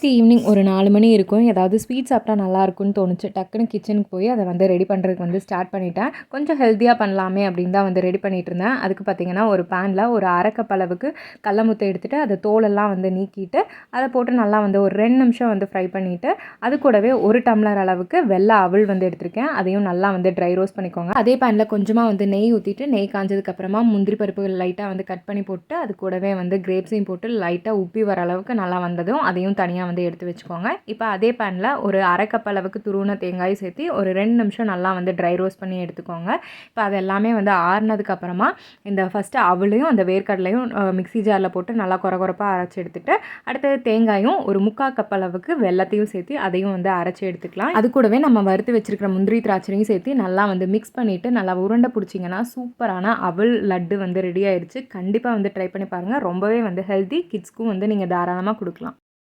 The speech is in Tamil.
நெக்ஸ்ட் ஈவினிங் ஒரு 4 மணி இருக்கும். ஏதாவது ஸ்வீட் சாப்பிட்டா நல்லாயிருக்கும்னு தோணுச்சு. டக்குன்னு கிச்சனுக்கு போய் அதை வந்து ரெடி பண்ணுறதுக்கு வந்து ஸ்டார்ட் பண்ணிட்டேன். கொஞ்சம் ஹெல்த்தியாக பண்ணலாமே அப்படின்னு தான் வந்து ரெடி பண்ணிகிட்ருந்தேன். அதுக்கு பார்த்திங்கன்னா ஒரு பேனில் ஒரு 1/2 கப் அளவுக்கு கடல முத்தை எடுத்துகிட்டு அதை தோலெல்லாம் வந்து நீக்கிட்டு அதை போட்டு நல்லா வந்து ஒரு 2 நிமிஷம் வந்து ஃப்ரை பண்ணிவிட்டு அது கூடவே 1 டம்ளர் அளவுக்கு வெள்ளை அவல் வந்து எடுத்திருக்கேன். அதையும் நல்லா வந்து ட்ரை ரோஸ்ட் பண்ணிக்கோங்க. அதே பேனில் கொஞ்சமாக வந்து நெய் ஊற்றிட்டு நெய் காஞ்சதுக்கப்புறமா முந்திரி பருப்புகள் லைட்டாக வந்து கட் பண்ணி போட்டு அது கூடவே வந்து கிரேப்ஸையும் போட்டு லைட்டாக உப்பி வர அளவுக்கு நல்லா வந்ததும் அதையும் தனியாக வந்து எடுத்து வச்சுக்கோங்க. இப்போ அதே பேனில் ஒரு 1/2 கப் அளவுக்கு துருவின தேங்காய் சேர்த்து ஒரு 2 நிமிஷம் நல்லா வந்து ட்ரை ரோஸ்ட் பண்ணி எடுத்துக்கோங்க. இப்போ அது எல்லாமே வந்து ஆறுனதுக்கப்புறமா இந்த ஃபஸ்ட்டு அவளையும் அந்த வேர்க்கடலையும் மிக்ஸி ஜாரில் போட்டு நல்லா கொரகொரப்பாக அரைச்சி எடுத்துகிட்டு அடுத்தது தேங்காயும் ஒரு 3/4 கப் அளவுக்கு வெல்லத்தையும் சேர்த்து அதையும் வந்து அரைச்சி எடுத்துக்கலாம். அது கூடவே நம்ம வறுத்து வச்சிருக்கிற முந்திரி திராட்சையும் சேர்த்து நல்லா வந்து மிக்ஸ் பண்ணிவிட்டு நல்லா உருண்டை பிடிச்சிங்கன்னா சூப்பரான அவல் லட்டு வந்து ரெடி ஆயிடுச்சு. கண்டிப்பாக வந்து ட்ரை பண்ணி பாருங்கள். ரொம்பவே வந்து ஹெல்த்தி, கிட்ஸ்க்கும் வந்து நீங்கள் தாராளமாக கொடுக்கலாம்.